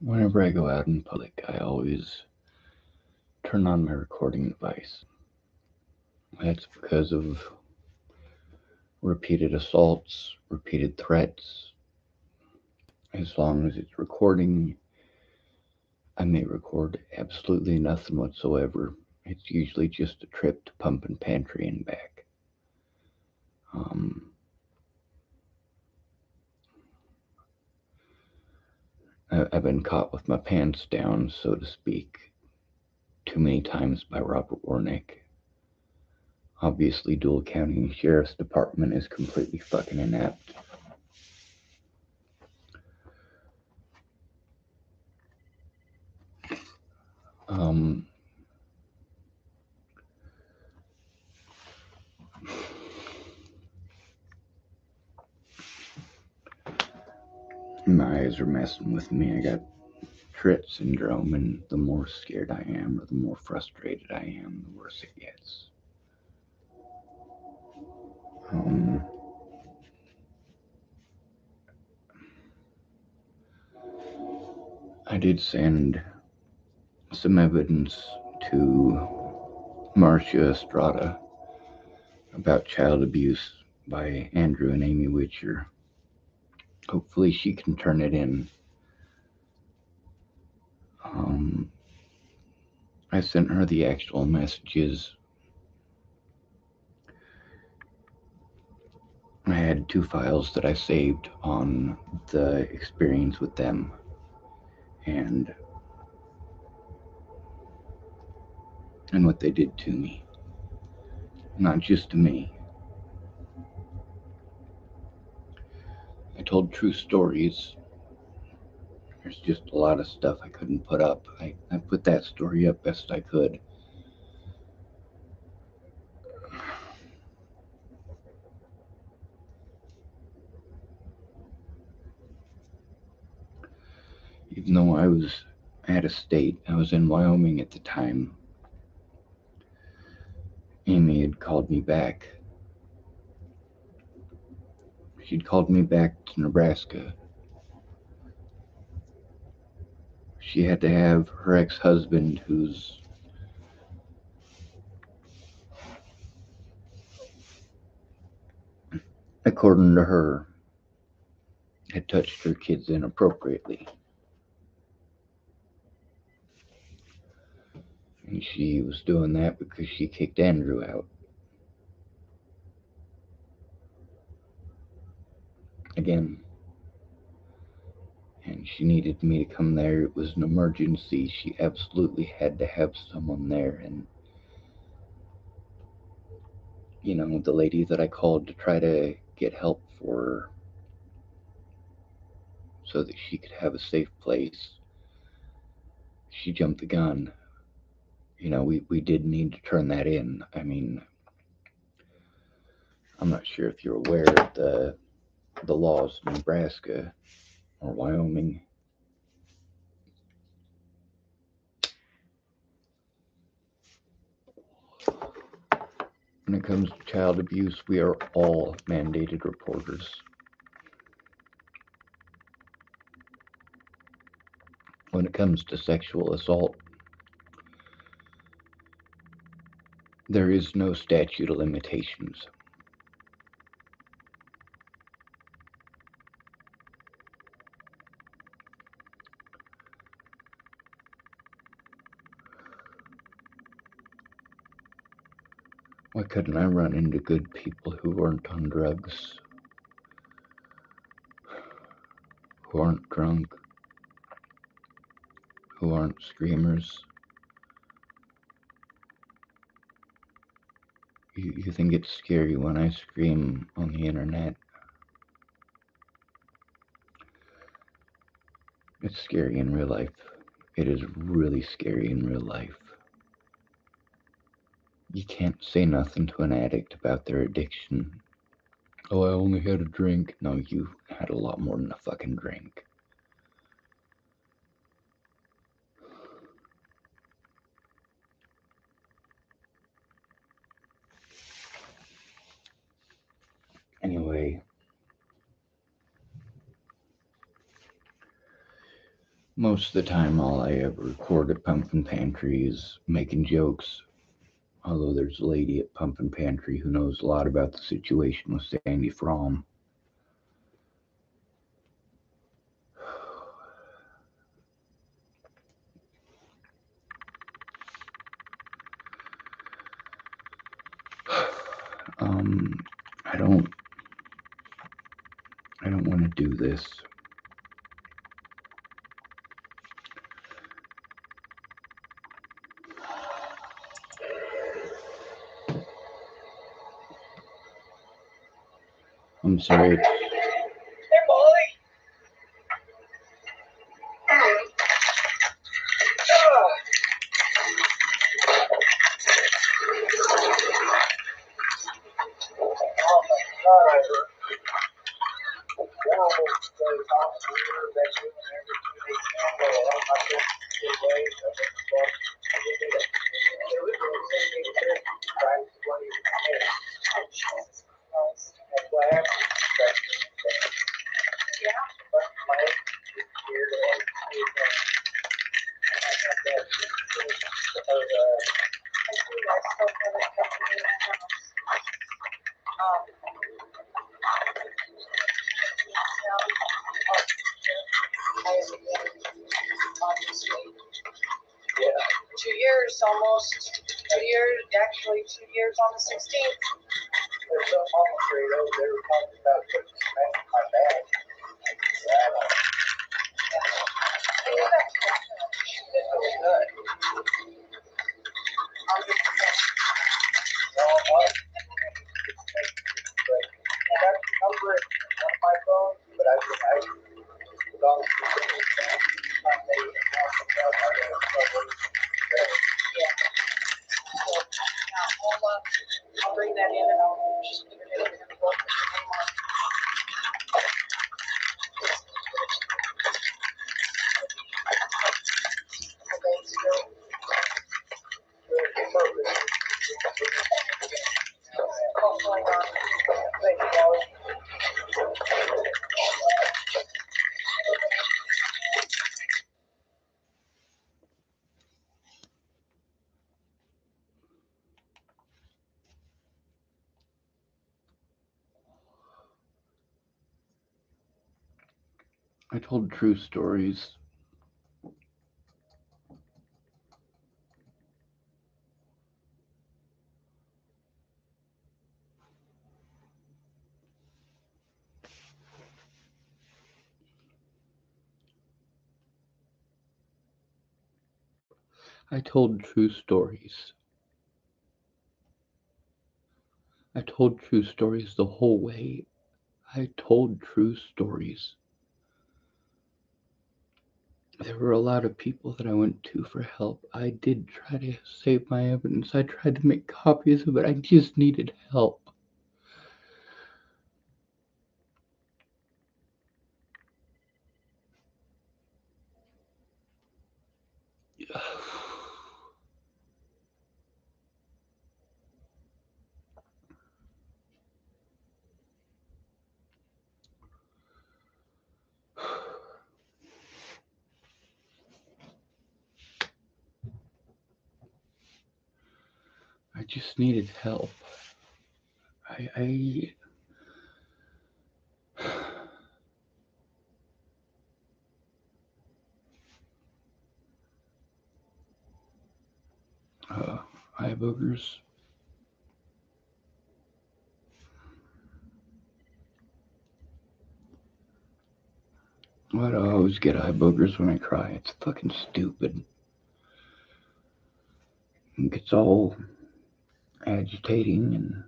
Whenever I go out in public, I always turn on my recording device. That's because of repeated assaults, repeated threats. As long as it's recording, I may record absolutely nothing whatsoever. It's usually just a trip to Pump and Pantry and back. Um, I've been caught with my pants down, so to speak, too many times by Robert Warnick. Obviously, Dual County Sheriff's Department is completely fucking inept. Um, my eyes are messing with me. I got Tourette syndrome, and the more scared I am, or the more frustrated I am, the worse it gets. Um, I did send some evidence to Marcia Estrada about child abuse by Andrew and Amy Witcher. Hopefully, she can turn it in. Um, I sent her the actual messages. I had 2 files that I saved on the experience with them, and what they did to me. Not just to me. I told true stories. There's just a lot of stuff I couldn't put up. I put that story up best I could. Even though I was out of state, I was in Wyoming at the time. Amy had called me back. She'd called me back to Nebraska. She had to have her ex husband, who's according to her, had touched her kids inappropriately. And she was doing that because she kicked Andrew out. Again. And she needed me to come there. It was an emergency. She absolutely had to have someone there. And, the lady that I called to try to get help for her so that she could have a safe place, she jumped the gun. We did need to turn that in. I mean, I'm not sure if you're aware of the laws in Nebraska or Wyoming. When it comes to child abuse, we are all mandated reporters. When it comes to sexual assault, there is no statute of limitations. Why couldn't I run into good people who weren't on drugs, who aren't drunk, who aren't screamers? You think it's scary when I scream on the internet? It's scary in real life. It is really scary in real life. You can't say nothing to an addict about their addiction. Oh, I only had a drink. No, you had a lot more than a fucking drink. Anyway, Most of the time, all I ever record at Pumpkin Pantry is making jokes. Although there's a lady at Pumpkin Pantry who knows a lot about the situation with Sandy Fromm. I don't want to do this. I'm sorry. Hey, Molly. Oh my God, I heard horrible stories off the river that you and every 2 days ago. I'm not going to get away. I think it's well. I did it. It was the same thing here. Trying to what you can. Jesus Christ. That's why I have to respect it. Yeah. But my head is here to end the Yeah. 2 years almost. 2 years, actually 2 years on the 16th. There's some mama trade over there talking about putting cement in my bag. It's really good. No, what? I got the number on my phone, but I don't yeah. So, I'll bring that in and I'll just put it in and we'll put your name on. Hopefully not. Thank you, Molly. I told true stories. I told true stories. I told true stories the whole way. I told true stories. There were a lot of people that I went to for help. I did try to save my evidence. I tried to make copies of it. I just needed help. I just needed help. Eye boogers. Why do I always get eye boogers when I cry? It's fucking stupid. It gets all agitating and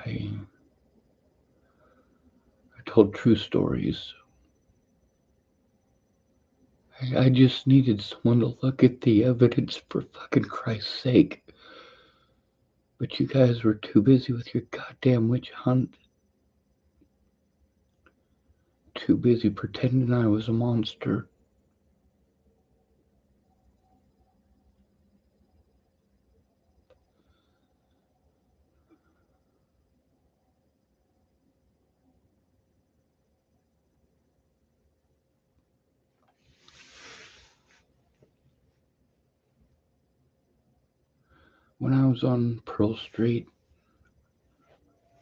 I told true stories. I just needed someone to look at the evidence, for fucking Christ's sake. But you guys were too busy with your goddamn witch hunt. Too busy pretending I was a monster. When I was on Pearl Street,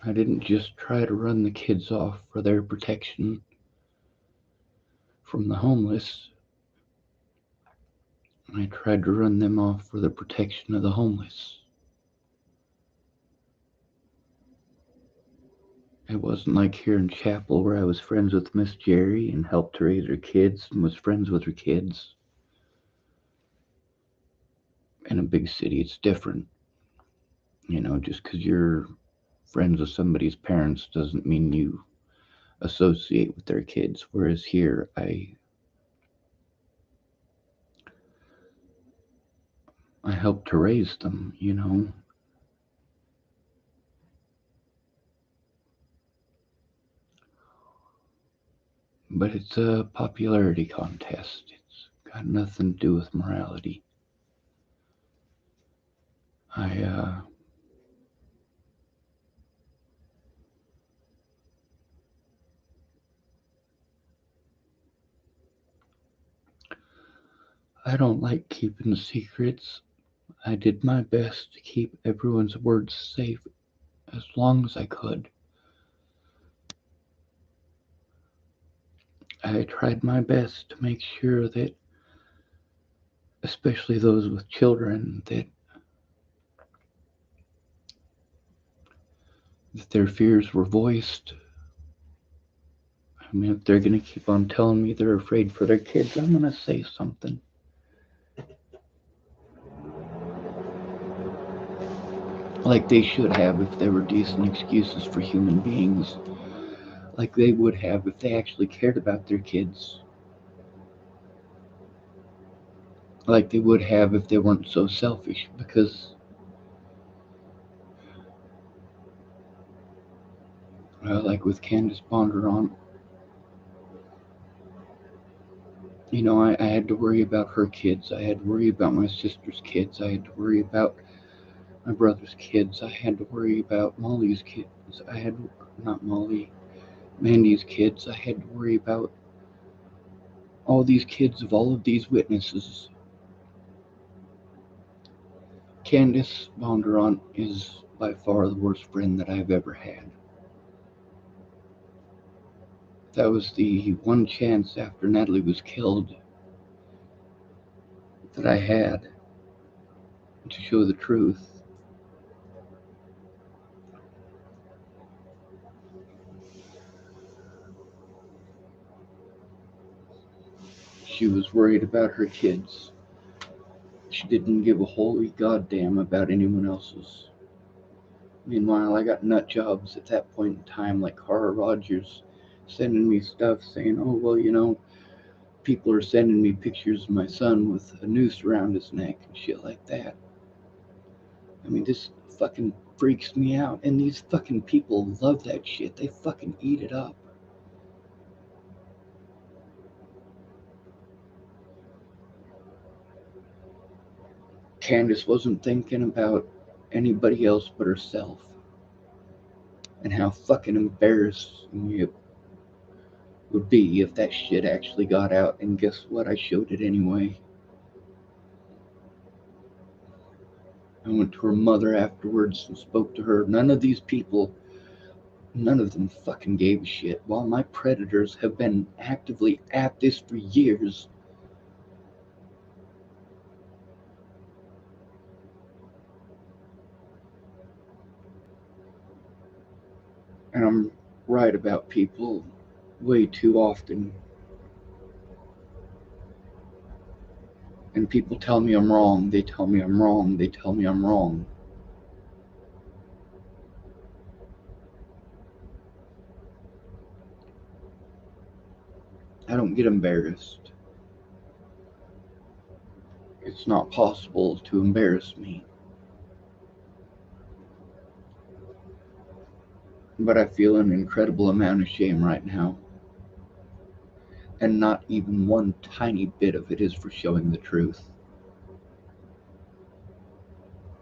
I didn't just try to run the kids off for their protection from the homeless. I tried to run them off for the protection of the homeless. It wasn't like here in Chapel where I was friends with Miss Jerry and helped her raise her kids and was friends with her kids. In a big city, it's different. Just because you're friends with somebody's parents doesn't mean you associate with their kids. Whereas here, I helped to raise them. But it's a popularity contest. It's got nothing to do with morality. I don't like keeping secrets. I did my best to keep everyone's words safe as long as I could. I tried my best to make sure that, especially those with children, that their fears were voiced. I mean, if they're going to keep on telling me they're afraid for their kids, I'm going to say something. Like they should have if there were decent excuses for human beings. Like they would have if they actually cared about their kids. Like they would have if they weren't so selfish. Because, like with Candace Bondurant, I had to worry about her kids. I had to worry about my sister's kids. I had to worry about my brother's kids. I had to worry about Molly's kids. Not Molly, Mandy's kids. I had to worry about all these kids of all of these witnesses. Candace Bondurant is by far the worst friend that I've ever had. That was the one chance after Natalie was killed that I had to show the truth. She was worried about her kids. She didn't give a holy goddamn about anyone else's. Meanwhile, I got nut jobs at that point in time, like Cara Rogers, sending me stuff saying, oh, well, people are sending me pictures of my son with a noose around his neck and shit like that. I mean, this fucking freaks me out. And these fucking people love that shit. They fucking eat it up. Candace wasn't thinking about anybody else but herself. And how fucking embarrassing it would be if that shit actually got out. And guess what? I showed it anyway. I went to her mother afterwards and spoke to her. None of these people, none of them fucking gave a shit. While my predators have been actively at this for years. And I'm right about people way too often. And people tell me I'm wrong. They tell me I'm wrong. They tell me I'm wrong. I don't get embarrassed. It's not possible to embarrass me. But I feel an incredible amount of shame right now. And not even one tiny bit of it is for showing the truth.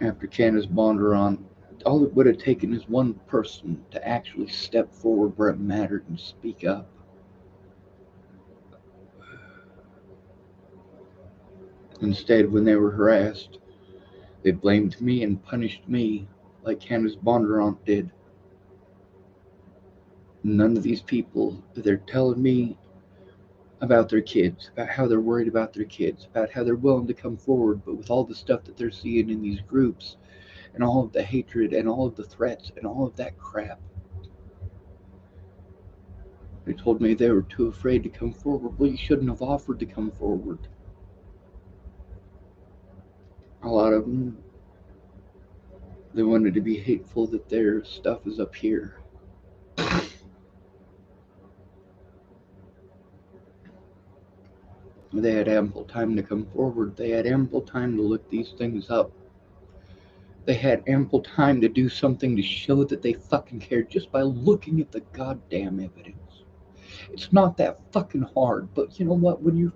After Candace Bondurant, all it would have taken is one person to actually step forward where it mattered and speak up. Instead, when they were harassed, They blamed me and punished me like Candace Bondurant did. None of these people, they're telling me about their kids, about how they're worried about their kids, about how they're willing to come forward, but with all the stuff that they're seeing in these groups, and all of the hatred, and all of the threats, and all of that crap, they told me they were too afraid to come forward. Well, you shouldn't have offered to come forward. A lot of them, they wanted to be hateful that their stuff is up here. They had ample time to come forward. They had ample time to look these things up. They had ample time to do something to show that they fucking cared just by looking at the goddamn evidence. It's not that fucking hard, but you know what? When you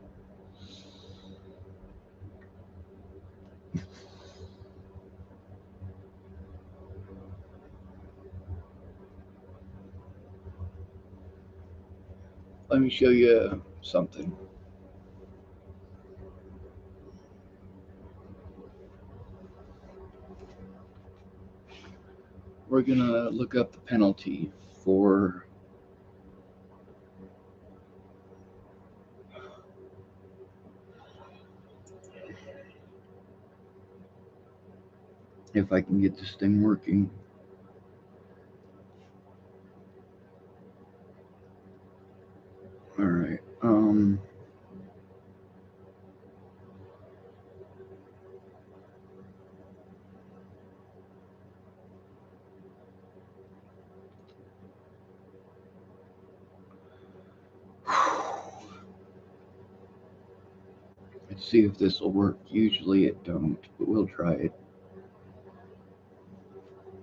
let me show you something. We're gonna look up the penalty for if I can get this thing working. All right. Let's see if this will work. Usually it don't, but we'll try it.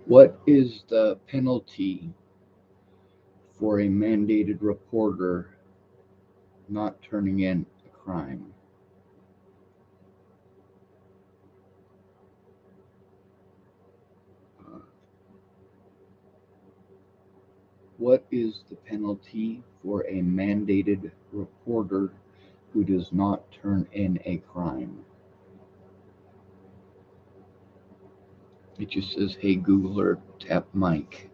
What is the penalty for a mandated reporter not turning in a crime? Uh, what is the penalty for a mandated reporter who does not turn in a crime? It just says, hey Google, or tap mic.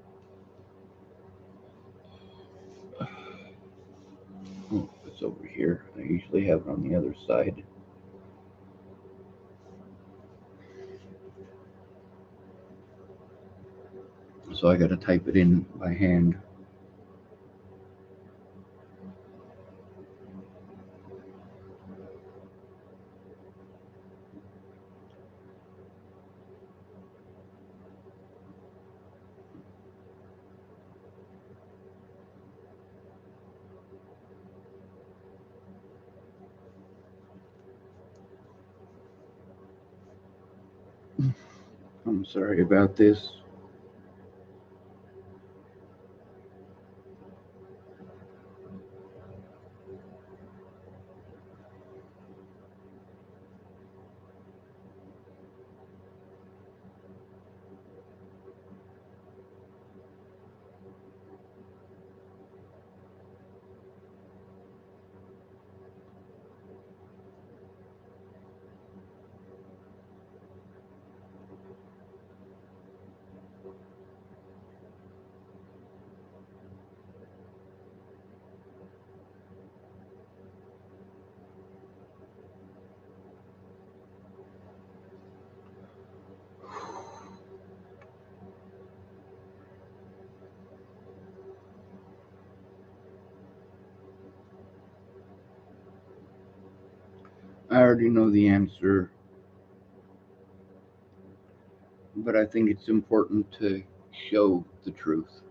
Oh, it's over here. I usually have it on the other side. So I gotta type it in by hand. I'm sorry about this. I already know the answer, but I think it's important to show the truth.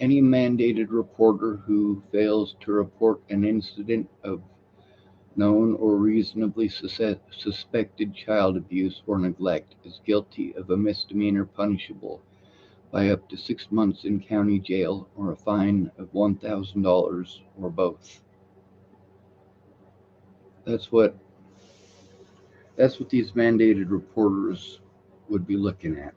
Any mandated reporter who fails to report an incident of known or reasonably suspected child abuse or neglect is guilty of a misdemeanor punishable by up to 6 months in county jail or a fine of $1,000 or both. That's what these mandated reporters would be looking at.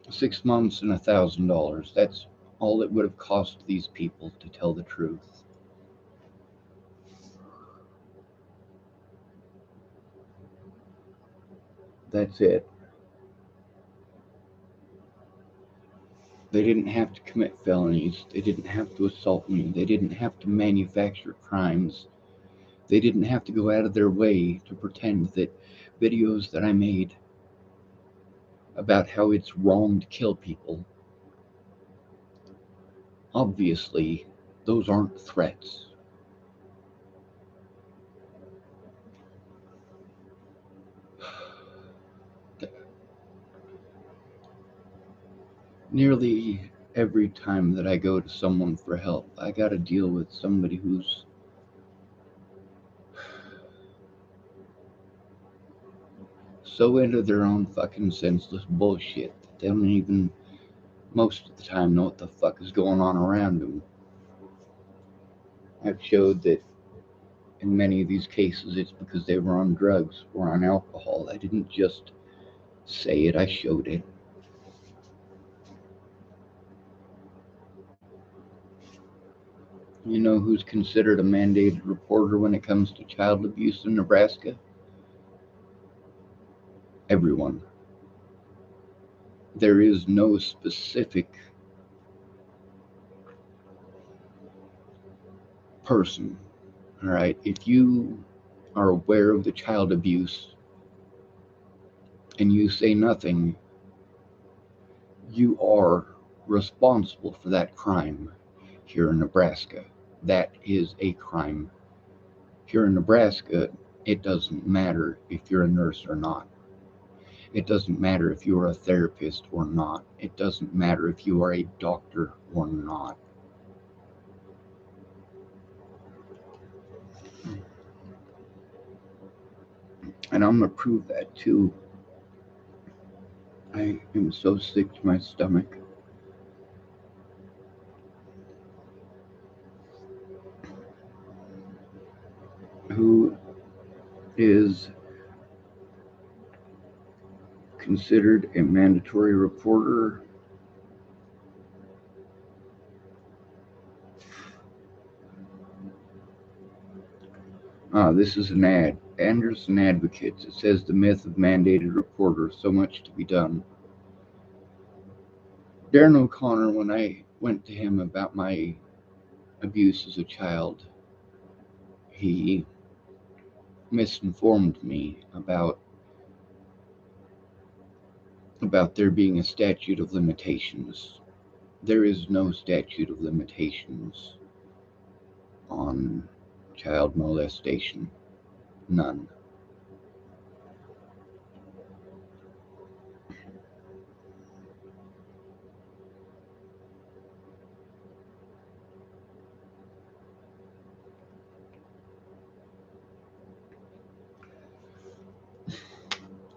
6 months and $1,000. That's all it would have cost these people to tell the truth. That's it. They didn't have to commit felonies. They didn't have to assault me. They didn't have to manufacture crimes. They didn't have to go out of their way to pretend that videos that I made about how it's wrong to kill people, obviously, those aren't threats. Nearly every time that I go to someone for help, I gotta deal with somebody who's so into their own fucking senseless bullshit that they don't even, most of the time, know what the fuck is going on around them. I've showed that in many of these cases it's because they were on drugs or on alcohol. I didn't just say it, I showed it. You know who's considered a mandated reporter when it comes to child abuse in Nebraska? Everyone. There is no specific person. All right, if you are aware of the child abuse and you say nothing, you are responsible for that crime here in Nebraska. That is a crime. Here in Nebraska, it doesn't matter if you're a nurse or not. It doesn't matter if you're a therapist or not. It doesn't matter if you are a doctor or not. And I'm going to prove that too. I am so sick to my stomach. Who is considered a mandatory reporter? This is an ad. Anderson Advocates. It says the myth of mandated reporters. So much to be done. Darren O'Connor, when I went to him about my abuse as a child, he misinformed me about there being a statute of limitations. There is no statute of limitations on child molestation. None.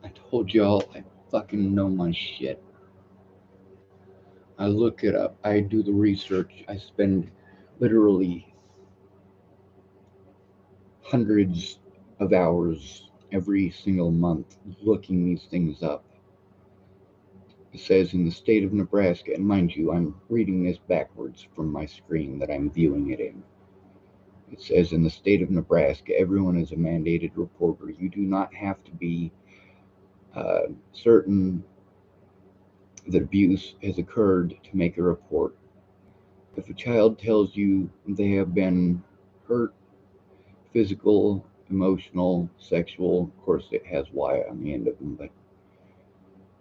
I told y'all I fucking know my shit. I look it up. I do the research. I spend literally hundreds of hours every single month looking these things up. It says in the state of Nebraska, and mind you, I'm reading this backwards from my screen that I'm viewing it in. It says in the state of Nebraska, everyone is a mandated reporter. You do not have to be certain that abuse has occurred to make a report. If a child tells you they have been hurt, physical, emotional, sexual, of course it has Y on the end of them, but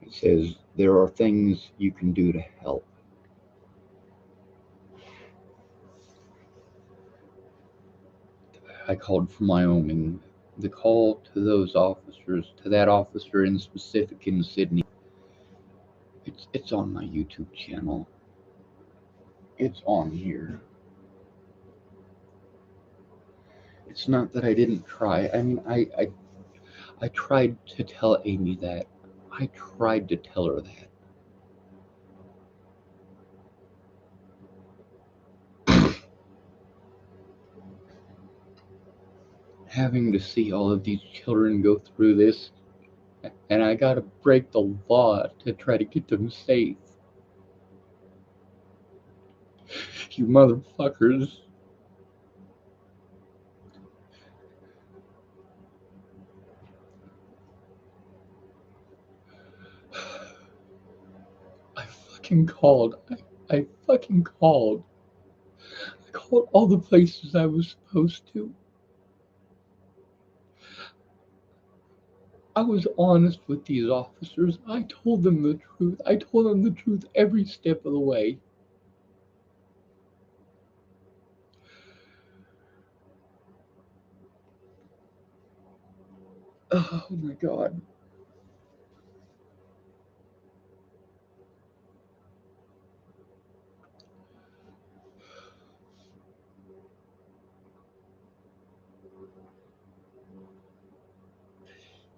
it says there are things you can do to help. I called from Wyoming. The call to those officers, to that officer in specific in Sydney, it's on my YouTube channel. It's on here. It's not that I didn't try. I mean, I tried to tell Amy that. I tried to tell her that. having to see all of these children go through this, and I gotta break the law to try to get them safe. You motherfuckers. I fucking called. I fucking called. I called all the places I was supposed to. I was honest with these officers. I told them the truth. I told them the truth every step of the way. Oh my god.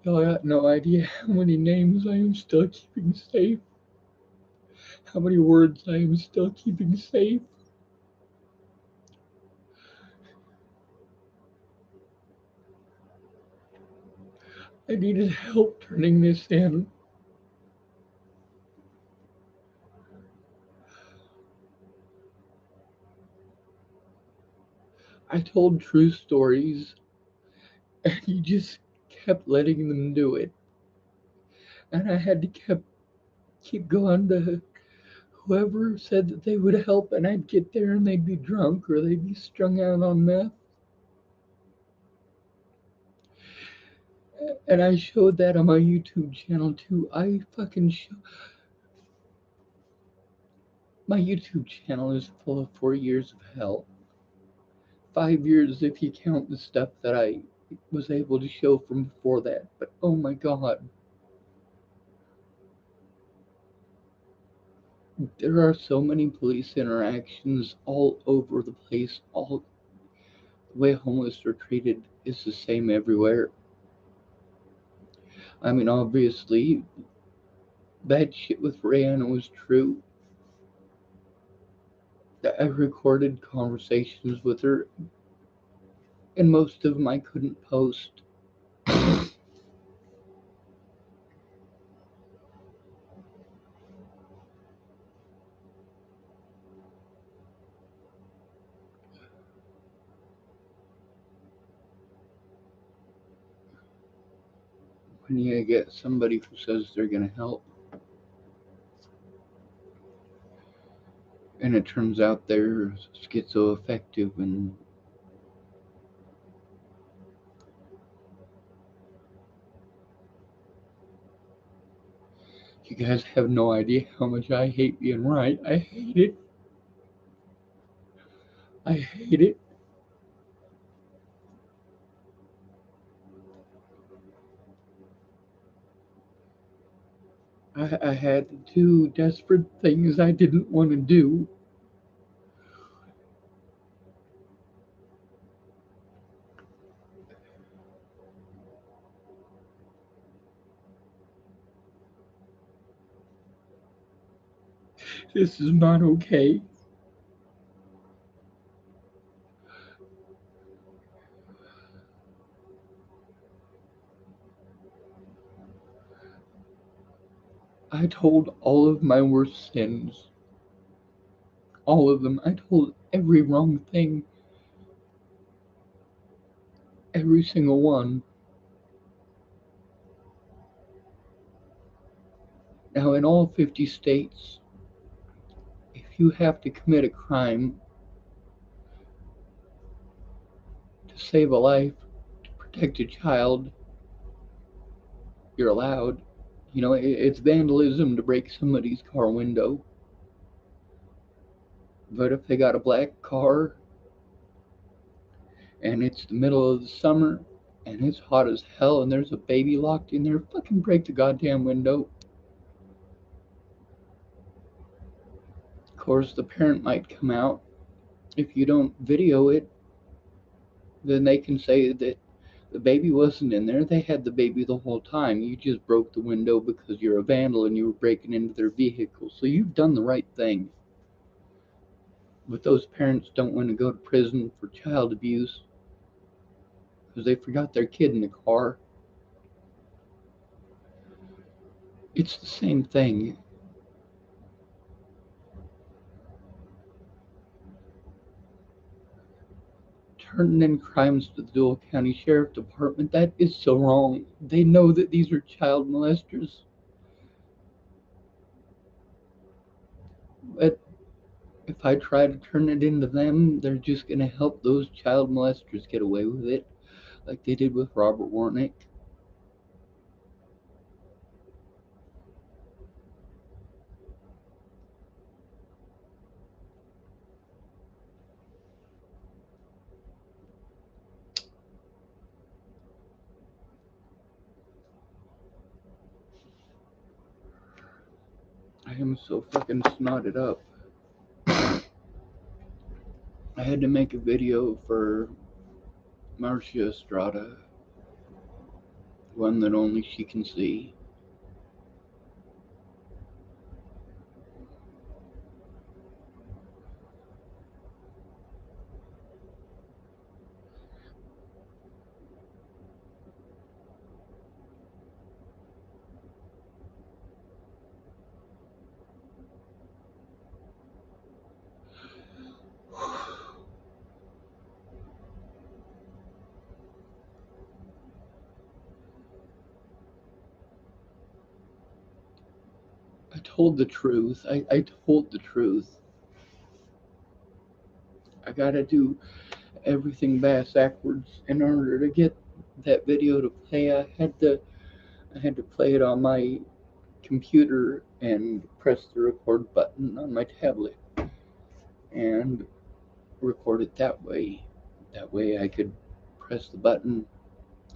Y'all got no idea how many names I am still keeping safe. How many words I am still keeping safe. I needed help turning this in. I told true stories, and you just kept letting them do it. And I had to keep going to whoever said that they would help, and I'd get there and they'd be drunk or they'd be strung out on meth. And I showed that on my YouTube channel too. I fucking show. My YouTube channel is full of 4 years of hell. 5 years if you count the stuff that I was able to show from before that. But oh my god, there are so many police interactions all over the place. All the way homeless are treated is the same everywhere. I mean, obviously, that shit with Rihanna was true. I recorded conversations with her, and most of them I couldn't post. When you get somebody who says they're gonna help, and it turns out they're schizoaffective, and you guys have no idea how much I hate being right. I hate it. I hate it. I had to do desperate things I didn't want to do. This is not okay. I told all of my worst sins. All of them. I told every wrong thing. Every single one. Now, in all 50 states, if you have to commit a crime to save a life, to protect a child, you're allowed. You know, it's vandalism to break somebody's car window. But if they got a black car and it's the middle of the summer and it's hot as hell and there's a baby locked in there, fucking break the goddamn window. Of course, the parent might come out. If you don't video it, then they can say that the baby wasn't in there. They had the baby the whole time. You just broke the window because you're a vandal and you were breaking into their vehicle. So you've done the right thing. But those parents don't want to go to prison for child abuse. because they forgot their kid in the car. It's the same thing. Turning in crimes to the Dual County Sheriff Department, that is so wrong. They know that these are child molesters. But if I try to turn it into them, they're just going to help those child molesters get away with it, like they did with Robert Warnick. I am so fucking snotted up. I had to make a video for Marcia Estrada, one that only she can see. I told the truth. I told the truth. I gotta do everything backwards in order to get that video to play. I had to play it on my computer and press the record button on my tablet and record it that way. That way I could press the button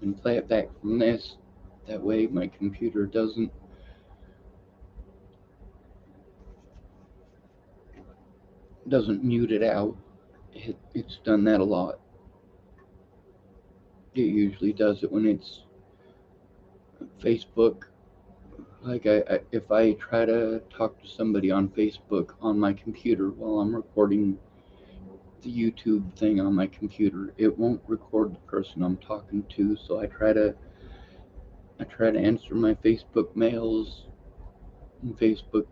and play it back from this. That way my computer doesn't mute it out. It's done that a lot. It usually does it when it's Facebook. Like if I try to talk to somebody on Facebook on my computer while I'm recording the YouTube thing on my computer, it won't record the person I'm talking to. So I try to answer my Facebook mails and Facebook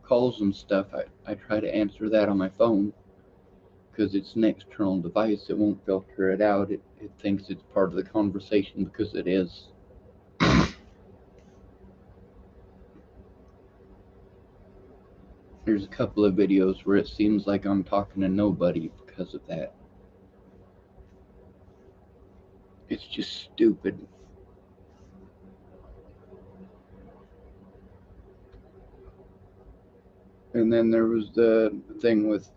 calls and stuff. I try to answer that on my phone because it's an external device. It won't filter it out. It thinks it's part of the conversation because it is. There's a couple of videos where it seems like I'm talking to nobody because of that. It's just stupid. And then there was the thing with,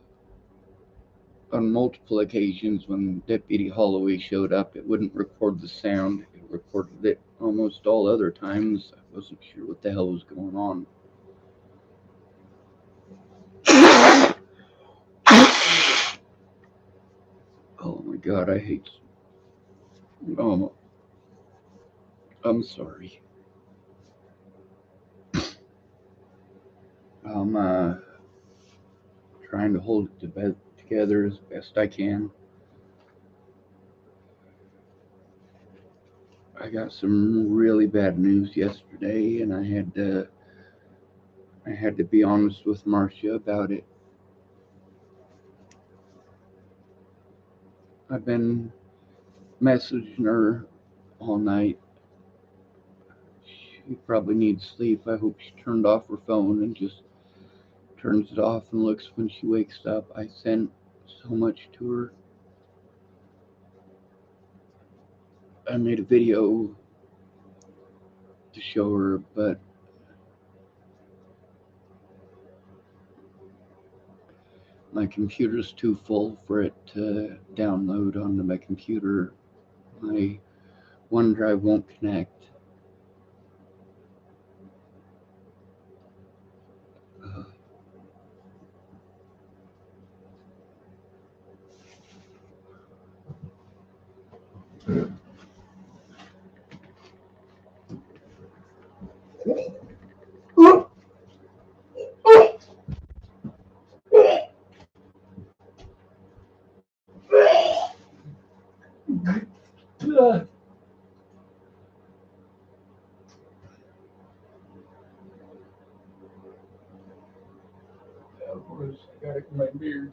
on multiple occasions when Deputy Holloway showed up, it wouldn't record the sound. It recorded it almost all other times. I wasn't sure what the hell was going on. Oh my god, I hate. Oh, I'm sorry. I'm trying to hold it together as best I can. I got some really bad news yesterday, and I had to be honest with Marcia about it. I've been messaging her all night. She probably needs sleep. I hope she turned off her phone and just turns it off and looks when she wakes up. I sent so much to her. I made a video to show her, but my computer's too full for it to download onto my computer. My OneDrive won't connect. Of course, I got it in my beard.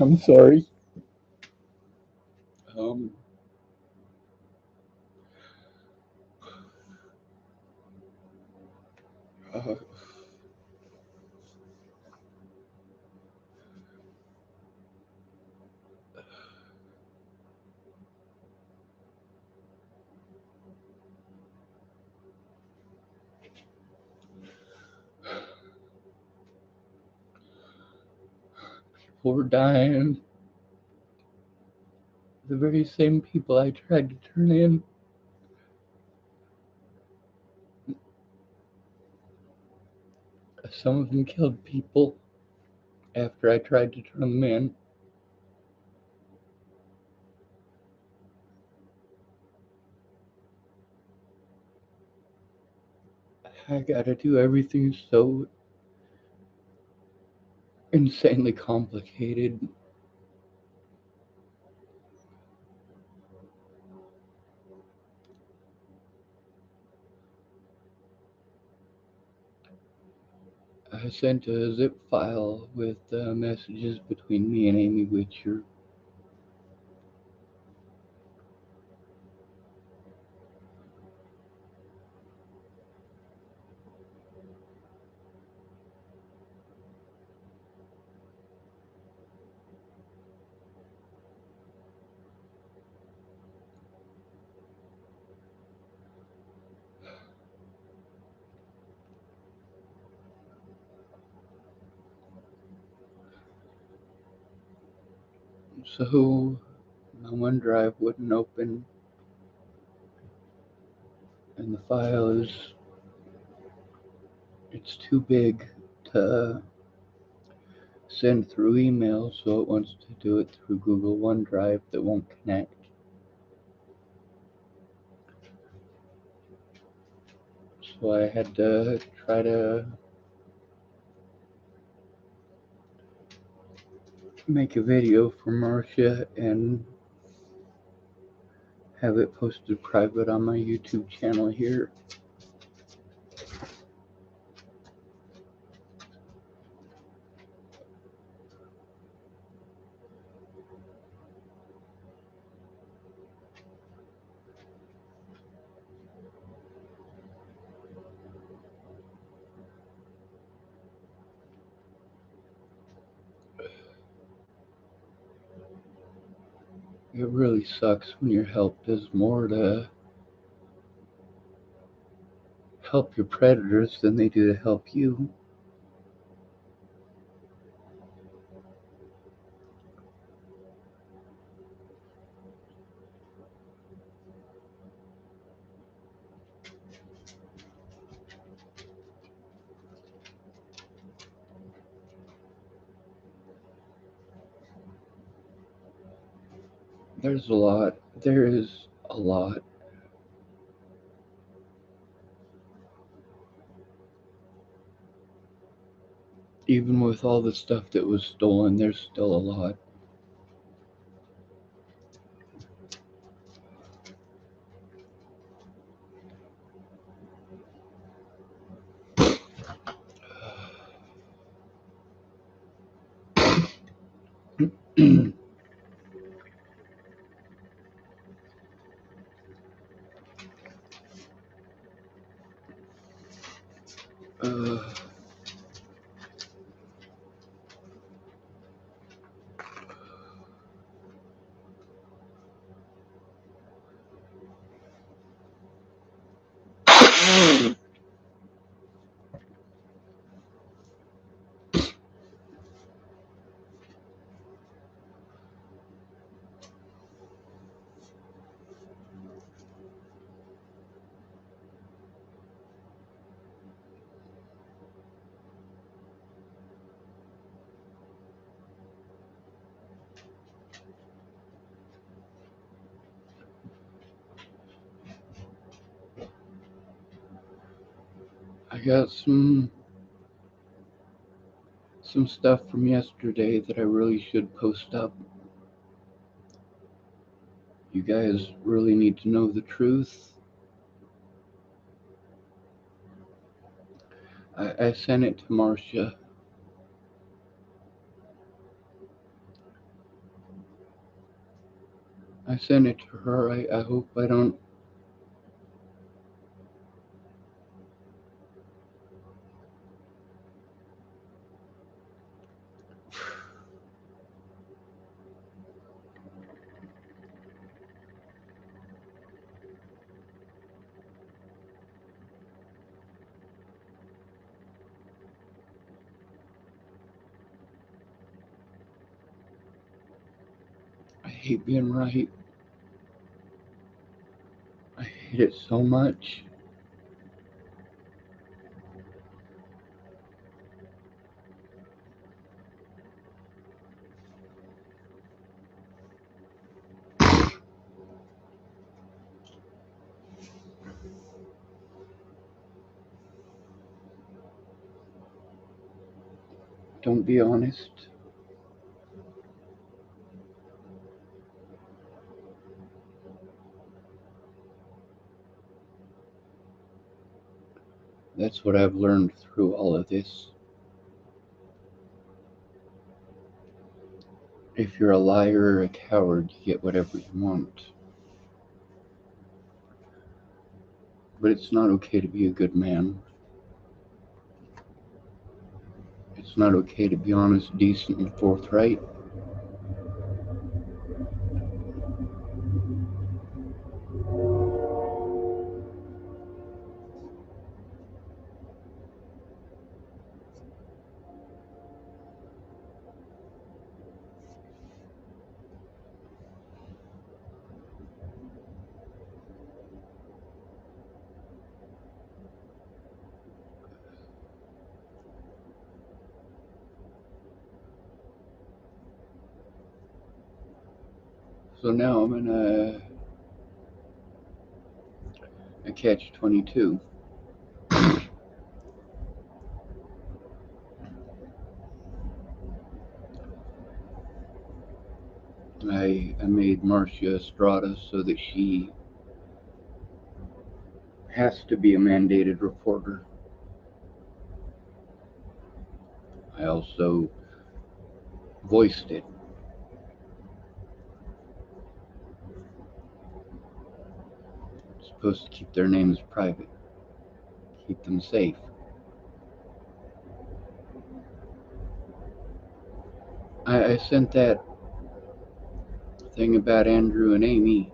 I'm sorry. Um, uh, People were dying. The very same people I tried to turn in. Some of them killed people after I tried to turn them in. I gotta do everything so insanely complicated. I sent a zip file with messages between me and Amy Witcher. So my OneDrive wouldn't open, and the file it's too big to send through email, so it wants to do it through Google OneDrive that won't connect. So I had to try to make a video for Marcia and have it posted private on my YouTube channel here. It really sucks when your help does more to help your predators than they do to help you. There is a lot. Even with all the stuff that was stolen, there's still a lot. uh, I got some stuff from yesterday that I really should post up. You guys really need to know the truth. I sent it to Marcia. I sent it to her. I hope I don't. I hate being right. I hate it so much. Don't be honest. That's what I've learned through all of this. If you're a liar or a coward, you get whatever you want. But it's not okay to be a good man. It's not okay to be honest, decent, and forthright. So now I'm in a catch-22. I made Marcia Estrada so that she has to be a mandated reporter. I also voiced it. It's supposed to keep their names private, keep them safe. I sent that thing about Andrew and Amy.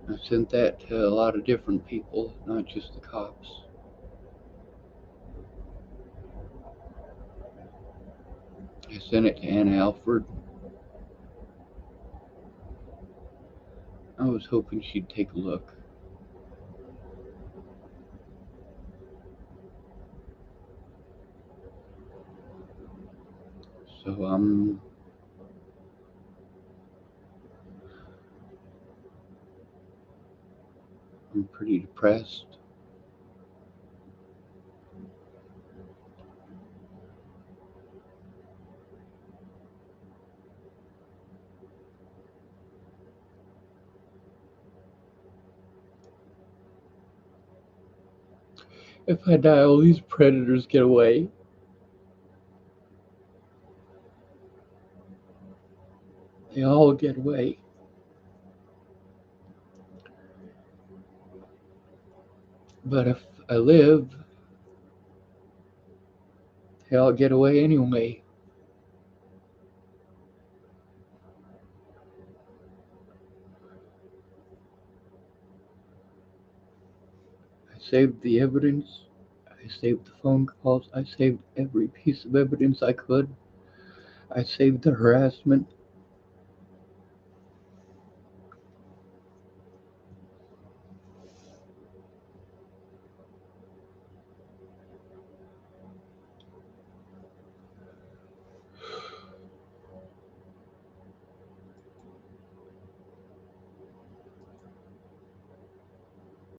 I sent that to a lot of different people, not just the cops. I sent it to Anna Alford. I was hoping she'd take a look. So I'm pretty depressed. If I die, all these predators get away. They all get away. But if I live, they all get away anyway. I saved the evidence. I saved the phone calls. I saved every piece of evidence I could. I saved the harassment.